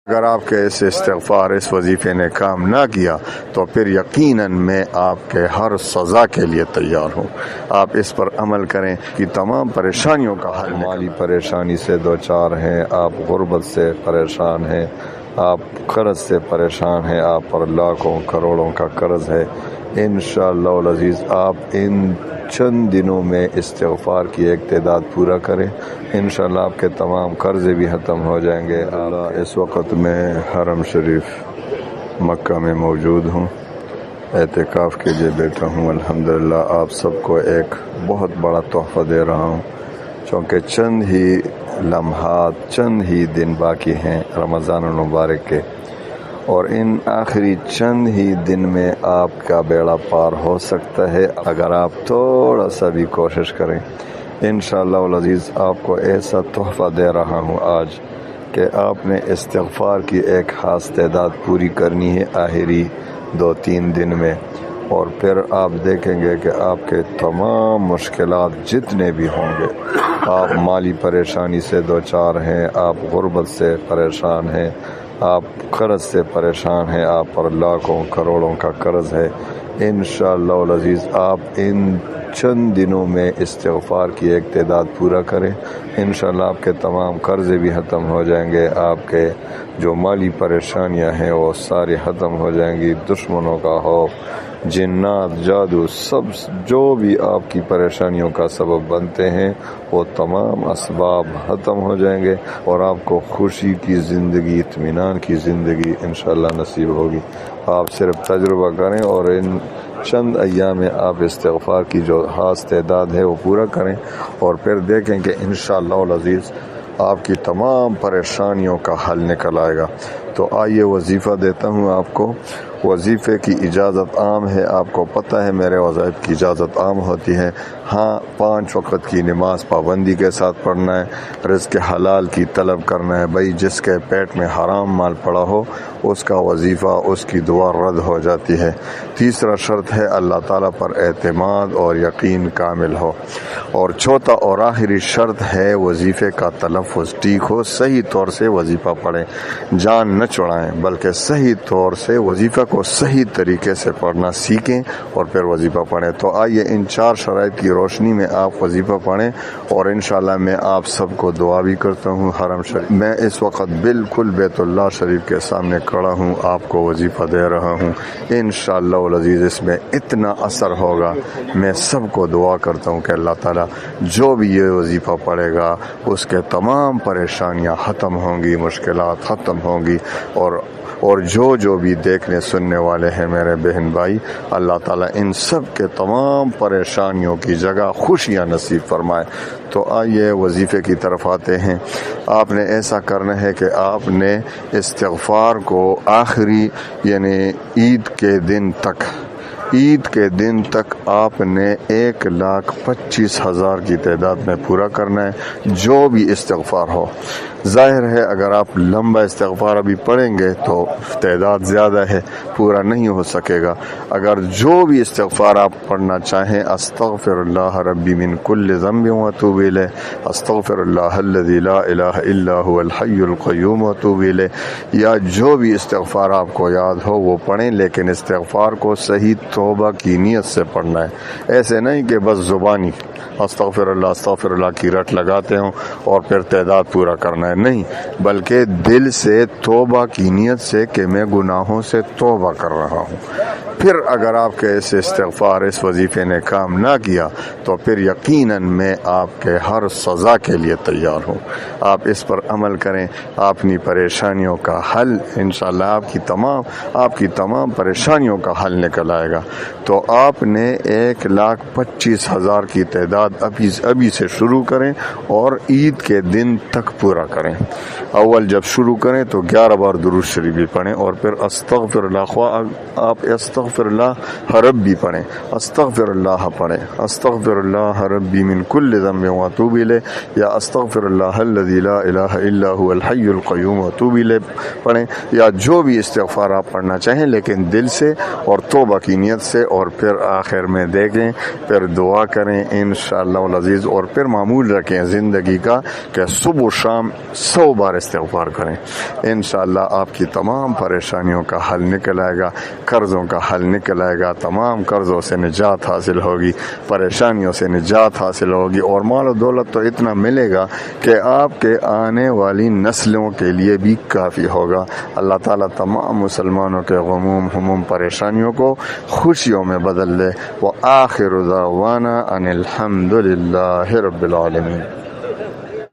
اگر آپ کے اس استغفار اس وظیفے نے کام نہ کیا تو پھر یقیناً میں آپ کے ہر سزا کے لیے تیار ہوں۔ آپ اس پر عمل کریں کہ تمام پریشانیوں کا حل۔ مالی پریشانی سے دوچار ہیں، آپ غربت سے پریشان ہیں، آپ قرض سے پریشان ہیں، آپ پر لاکھوں کروڑوں کا قرض ہے، انشاءاللہ العزیز آپ ان چند دنوں میں استغفار کی ایک تعداد پورا کریں، انشاءاللہ آپ کے تمام قرض بھی ختم ہو جائیں گے۔ اس وقت میں حرم شریف مکہ میں موجود ہوں، اعتکاف کے لیے بیٹھا ہوں۔ الحمدللہ آپ سب کو ایک بہت بڑا تحفہ دے رہا ہوں، چونکہ چند ہی لمحات، چند ہی دن باقی ہیں رمضان المبارک کے، اور ان آخری چند ہی دن میں آپ کا بیڑا پار ہو سکتا ہے اگر آپ تھوڑا سا بھی کوشش کریں۔ انشاءاللہ العزیز آپ کو ایسا تحفہ دے رہا ہوں آج کہ آپ نے استغفار کی ایک خاص تعداد پوری کرنی ہے آخری 2-3 دن میں، اور پھر آپ دیکھیں گے کہ آپ کے تمام مشکلات جتنے بھی ہوں گے، آپ مالی پریشانی سے دوچار ہیں، آپ غربت سے پریشان ہیں، آپ قرض سے پریشان ہیں، آپ پر لاکھوں کروڑوں کا قرض ہے، انشاءاللہ العزیز آپ ان چند دنوں میں استغفار کی ایک تعداد پورا کریں، انشاءاللہ آپ کے تمام قرض بھی ختم ہو جائیں گے، آپ کے جو مالی پریشانیاں ہیں وہ ساری ختم ہو جائیں گی، دشمنوں کا خوف، جنات، جادو، سب جو بھی آپ کی پریشانیوں کا سبب بنتے ہیں وہ تمام اسباب ختم ہو جائیں گے، اور آپ کو خوشی کی زندگی، اطمینان کی زندگی انشاءاللہ نصیب ہوگی۔ آپ صرف تجربہ کریں اور ان چند ایام میں آپ استغفار کی جو خاص تعداد ہے وہ پورا کریں، اور پھر دیکھیں کہ انشاءاللہ العزیز آپ کی تمام پریشانیوں کا حل نکل آئے گا۔ تو آئیے وظیفہ دیتا ہوں آپ کو۔ وظیفے کی اجازت عام ہے، آپ کو پتہ ہے میرے وظائف کی اجازت عام ہوتی ہے، ہاں 5 وقت کی نماز پابندی کے ساتھ پڑھنا ہے، رزق حلال کی طلب کرنا ہے، بھائی جس کے پیٹ میں حرام مال پڑا ہو اس کا وظیفہ، اس کی دعا رد ہو جاتی ہے۔ تیسرا شرط ہے اللہ تعالیٰ پر اعتماد اور یقین کامل ہو، اور چوتھا اور آخری شرط ہے وظیفے کا تلفظ ٹھیک ہو، صحیح طور سے وظیفہ پڑھیں، جان نہ چڑھائیں بلکہ صحیح طور سے وظیفہ کو صحیح طریقے سے پڑھنا سیکھیں اور پھر وظیفہ پڑھیں۔ تو آئیے ان 4 شرائط کی روشنی میں آپ وظیفہ پڑھیں، اور انشاءاللہ میں آپ سب کو دعا بھی کرتا ہوں۔ حرم شریف میں اس وقت بالکل بیت اللہ شریف کے سامنے کھڑا ہوں، آپ کو وظیفہ دے رہا ہوں، انشاءاللہ العزیز اس میں اتنا اثر ہوگا۔ میں سب کو دعا کرتا ہوں کہ اللہ تعالیٰ جو بھی یہ وظیفہ پڑھے گا اس کے تمام پریشانیاں ختم ہوں گی، مشکلات ختم ہوں گی، اور جو بھی دیکھنے سننے والے ہیں میرے بہن بھائی، اللہ تعالیٰ ان سب کے تمام پریشانیوں کی جگہ خوشیاں نصیب فرمائے۔ تو آئیے وظیفے کی طرف آتے ہیں۔ آپ نے ایسا کرنا ہے کہ آپ نے استغفار کو آخری یعنی عید کے دن تک آپ نے 1,25,000 کی تعداد میں پورا کرنا ہے، جو بھی استغفار ہو۔ ظاہر ہے اگر آپ لمبا استغفار ابھی پڑھیں گے تو تعداد زیادہ ہے، پورا نہیں ہو سکے گا۔ اگر جو بھی استغفار آپ پڑھنا چاہیں، استغفر اللہ ربی من کل ذنب واتوب الیہ، استغفر اللہ الذی لا الہ الا هو الحی القیوم واتوب الیہ، یا جو بھی استغفار آپ کو یاد ہو وہ پڑھیں، لیکن استغفار کو صحیح توبہ کی نیت سے پڑھنا ہے، ایسے نہیں کہ بس زبانی استغفر اللہ کی رٹ لگاتے ہوں اور پھر تعداد پورا کرنا ہے، نہیں، بلکہ دل سے توبہ کی نیت سے کہ میں گناہوں سے توبہ کر رہا ہوں۔ پھر اگر آپ کے اس استغفار اس وظیفے نے کام نہ کیا تو پھر یقیناً میں آپ کے ہر سزا کے لیے تیار ہوں۔ آپ اس پر عمل کریں، اپنی پریشانیوں کا حل انشاءاللہ آپ کی تمام پریشانیوں کا حل نکل آئے گا۔ تو آپ نے 1,25,000 کی تعداد ابھی سے شروع کریں اور عید کے دن تک پورا کریں۔ جب شروع کریں تو 11 بار درود شریف بھی پڑھیں، اور پھر استغفر اللہ، آپ استغفر اللہ ربی پڑھیں، استغفر اللہ پڑھیں، استغفر اللہ ربی من کل ذنب واتوب الیہ، یا استغفر اللہ الذی لا الہ الا هو الحی القیوم واتوب الیہ پڑھیں، یا جو بھی استغفار آپ پڑھنا چاہیں لیکن دل سے اور توبہ کی نیت سے، اور پھر آخر میں دیکھیں، پھر دعا کریں انشاءاللہ العزیز، اور پھر معمول رکھیں زندگی کا کہ صبح و شام 100 بار استغفار کریں، انشاءاللہ آپ کی تمام پریشانیوں کا حل نکل آئے گا، قرضوں کا حل نکل آئے گا، تمام قرضوں سے نجات حاصل ہوگی، پریشانیوں سے نجات حاصل ہوگی، اور مال و دولت تو اتنا ملے گا کہ آپ کے آنے والی نسلوں کے لیے بھی کافی ہوگا۔ اللہ تعالیٰ تمام مسلمانوں کے غموم ہموم پریشانیوں کو خوشیوں میں بدل دے۔ وآخر دعوانا ان الحمد للہ رب العالمین۔